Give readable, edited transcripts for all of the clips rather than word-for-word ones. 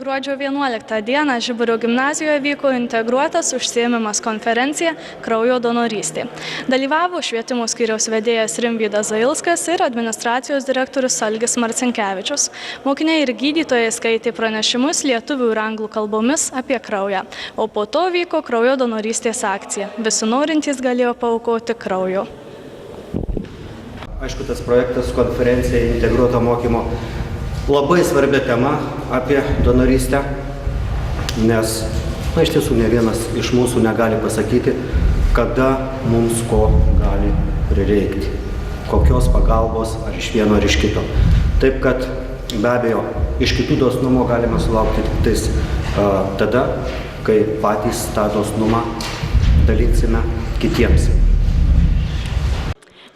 Gruodžio 11 dieną Žiburio gimnazijoje vyko integruotas užsiėmimas konferencija Kraujo donorystė. Dalyvavo švietimo skyriaus vedėjas Rimvydas Zailskas ir administracijos direktorius Algis Marcinkevičius. Mokiniai ir gydytojai skaitė pranešimus lietuvių ir anglų kalbomis apie kraują, o po to vyko kraujo donorystės akcija. Visi norintys galėjo paaukoti kraujo. Aišku, tas projektas konferencija integruoto mokymo labai svarbia tema apie donorystę, nes iš tiesų ne vienas iš mūsų negali pasakyti, kada mums ko gali prireikti, kokios pagalbos ar iš vieno ar iš kito. Taip kad be abejo iš kitų dosnumo galime sulaukti tik tais tada, kai patys tą dosnumą dalinsime kitiems.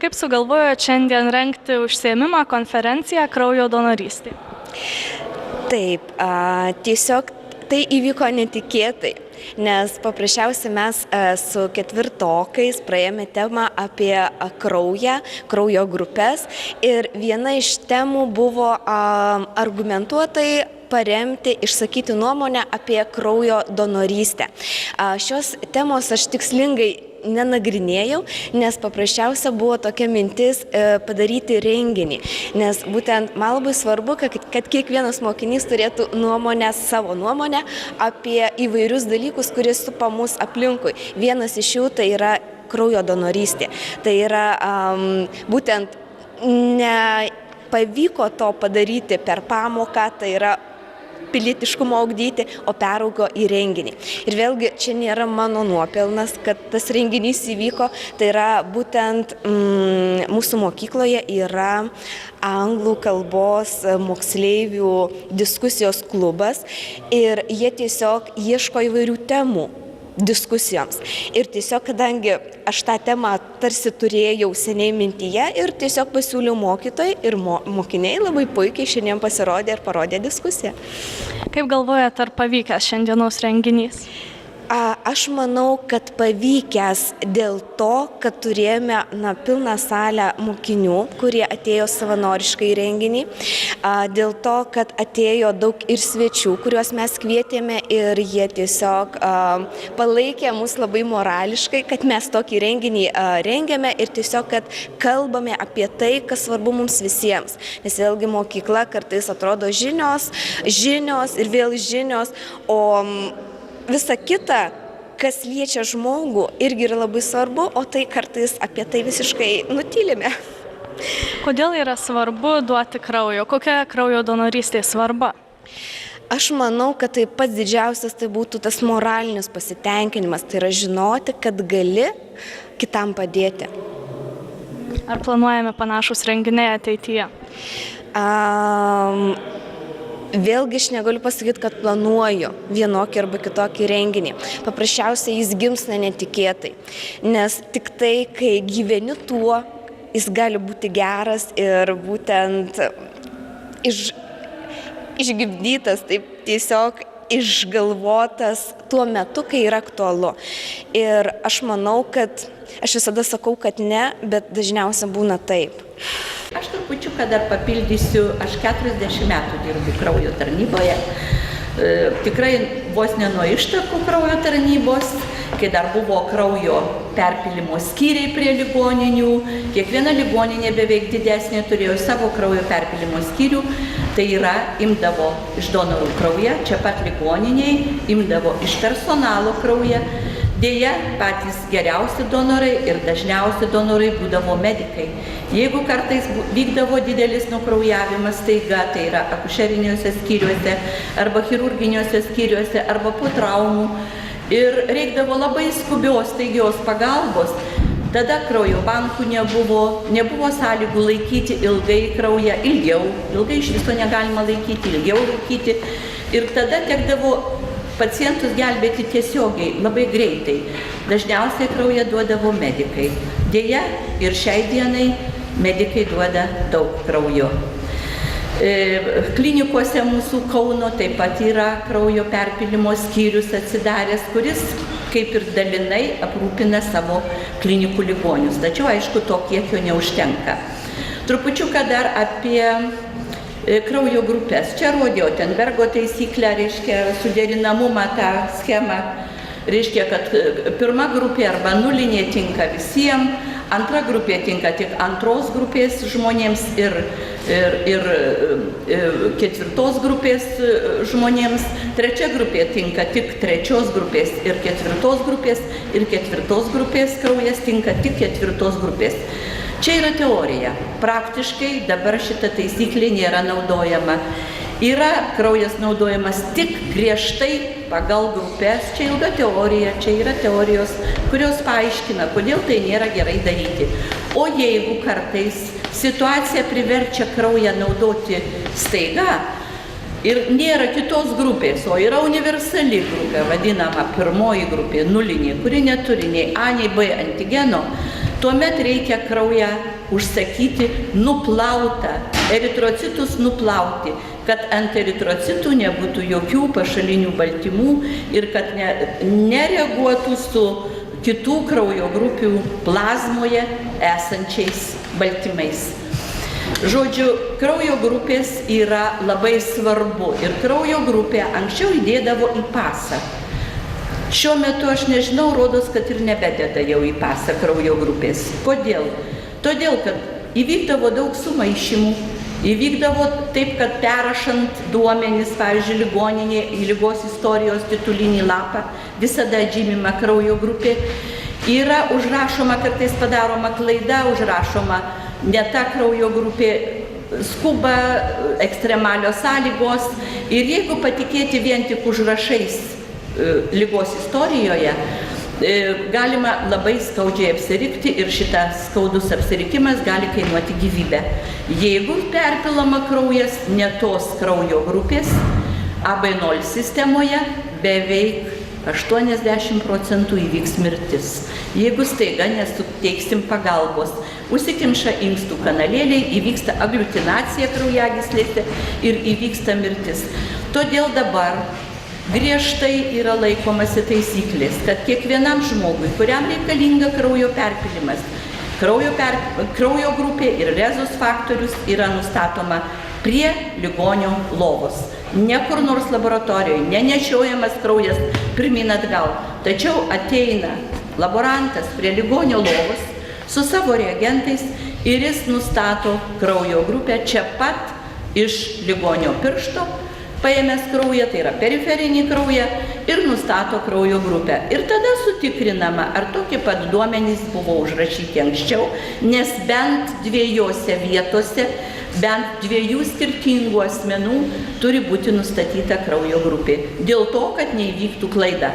Kaip sugalvojote šiandien rengti užsiėmimą konferenciją Kraujo donorystė? Taip, tiesiog tai įvyko netikėtai, nes paprasčiausiai mes su ketvirtokais praėjome temą apie kraują, kraujo grupės ir viena iš temų buvo argumentuotai paremti, išsakyti nuomonę apie kraujo donorystę. Šios temos aš tikslingai nenagrinėjau, nes paprasčiausia buvo tokia mintis padaryti renginį, nes būtent man labai svarbu, kad kiekvienas mokinys turėtų savo nuomonę apie įvairius dalykus, kurie supa mus aplinkui. Vienas iš jų tai yra kraujo donorystė. Tai yra būtent nepavyko to padaryti per pamoką, tai yra pilietiškumo ugdyti, o peraugo į renginį. Ir vėlgi čia nėra mano nuopelnas, kad tas renginys įvyko, tai yra būtent mūsų mokykloje yra anglų kalbos moksleivių diskusijos klubas ir jie tiesiog ieško įvairių temų diskusijoms. Ir tiesiog, kadangi aš tą temą tarsi turėjau seniai mintyje ir tiesiog pasiūliau mokytojai ir mokiniai labai puikiai šiandien pasirodė ir parodė diskusiją. Kaip galvojate, ar pavykęs šiandienos renginys? Aš manau, kad pavykęs dėl to, kad turėjome pilną salę mokinių, kurie atėjo savanoriškai į renginį, dėl to, kad atėjo daug ir svečių, kuriuos mes kvietėme ir jie tiesiog palaikė mus labai morališkai, kad mes tokį renginį rengiame ir tiesiog, kad kalbame apie tai, kas svarbu mums visiems. Nes vėlgi mokykla kartais atrodo žinios ir vėl žinios, o visa kita, kas liečia žmogų, irgi yra labai svarbu, o tai kartais apie tai visiškai nutylime. Kodėl yra svarbu duoti kraujo? Kokia kraujo donorystės svarba? Aš manau, kad tai pats didžiausias tai būtų tas moralinis pasitenkinimas, tai yra žinoti, kad gali kitam padėti. Ar planuojame panašus renginiai ateityje? Vėlgi aš negaliu pasakyti, kad planuoju vienokį arba kitokį renginį. Paprasčiausiai jis gimsta netikėtai, nes tik tai, kai gyveni tuo, jis gali būti geras ir būtent išgimdytas, taip tiesiog išgalvotas tuo metu, kai yra aktualu. Ir aš manau, kad aš visada sakau, kad ne, bet dažniausiai būna taip. Aš trupučiuką dar papildysiu, aš 40 metų dirbu kraujo tarnyboje. Tikrai vos ne nuo ištakų kraujo tarnybos, kai dar buvo kraujo perpylimo skyriai prie ligoninių. Kiekviena ligoninė beveik didesnė turėjo savo kraujo perpylimo skyrių. Tai yra, imdavo iš donorų kraują, čia pat ligoniniai, imdavo iš personalo kraują. Deja, patys geriausi donorai ir dažniausi donorai būdavo medikai. Jeigu kartais vykdavo didelis nukraujavimas staiga, tai yra akušeriniuose skyriuose arba chirurginiuose skyriuose arba po traumų ir reikdavo labai skubios, staigios pagalbos, tada kraujo bankų nebuvo sąlygų laikyti ilgai kraują, ilgai iš viso negalima laikyti, ilgiau laikyti ir tada tekdavo pacientus gelbėti tiesiogiai, labai greitai. Dažniausiai kraują duodavo medikai. Deja, ir šiai dienai medikai duoda daug kraujo. Klinikose mūsų Kauno taip pat yra kraujo perpylimo skyrius atsidaręs, kuris kaip ir dalinai aprūpina savo klinikų ligonius. Tačiau, aišku, to kiekio neužtenka. Trupučiuką dar apie kraujo grupės. Čia rodė Otenbergo taisyklę, reiškia suderinamumą tą schemą. Reiškia, kad pirma grupė arba nulinė tinka visiems, antra grupė tinka tik antros grupės žmonėms ir ketvirtos grupės žmonėms, trečia grupė tinka tik trečios grupės ir ketvirtos grupės kraujas tinka tik ketvirtos grupės. Čia yra teorija. Praktiškai dabar šita taisyklė nėra naudojama. Yra kraujas naudojamas tik griežtai pagal grupės. Čia ilga teorija, čia yra teorijos, kurios paaiškina, kodėl tai nėra gerai daryti. O jeigu kartais situacija priverčia kraują naudoti staiga ir nėra kitos grupės, o yra universali grupė, vadinama pirmoji grupė, nulinė, kuri neturi nei A, nei B antigeno, tuomet reikia kraują užsakyti nuplautą, eritrocitus nuplauti, kad ant eritrocitų nebūtų jokių pašalinių baltymų ir kad nereaguotų su kitų kraujo grupių plazmoje esančiais baltymais. Žodžiu, kraujo grupės yra labai svarbu ir kraujo grupė anksčiau įdėdavo į pasą. Šiuo metu aš nežinau, rodos, kad ir nebededa jau į pasą kraujo grupės. Kodėl? Todėl, kad įvykdavo daug sumaišymų, įvykdavo taip, kad perrašant duomenis, pavyzdžiui, ligoninė į ligos istorijos titulinį lapą, visada žymima kraujo grupė, yra užrašoma, kartais padaroma klaida, užrašoma ne ta kraujo grupė, skuba, ekstremalios sąlygos ir jeigu patikėti vien tik užrašais ligos istorijoje, galima labai skaudžiai apsirikti ir šitas skaudus apsirikimas gali kainuoti gyvybę. Jeigu perpilama kraujas ne tos kraujo grupės, AB0 sistemoje beveik 80% įvyks mirtis. Jeigu staiga nesuteiksim pagalbos, užsikimša inkstų kanalėliai, įvyksta agliutinacija kraujagyslėse ir įvyksta mirtis. Todėl dabar griežtai yra laikomasi taisyklės, kad kiekvienam žmogui, kuriam reikalinga kraujo perpilimas, kraujo grupė ir rezus faktorius yra nustatoma prie ligonio lovos. Ne kur nors laboratorijoje, nenešiojamas kraujas pirmyn atgal. Tačiau ateina laborantas prie ligonio lovos su savo reagentais ir jis nustato kraujo grupę čia pat iš ligonio piršto, paėmęs kraują, tai yra periferinį kraują, ir nustato kraujo grupę. Ir tada sutikrinama, ar tokie pat duomenys buvo užrašyti anksčiau, nes bent dviejose vietose, bent dviejų skirtingų asmenų turi būti nustatyta kraujo grupė. Dėl to, kad neįvyktų klaida.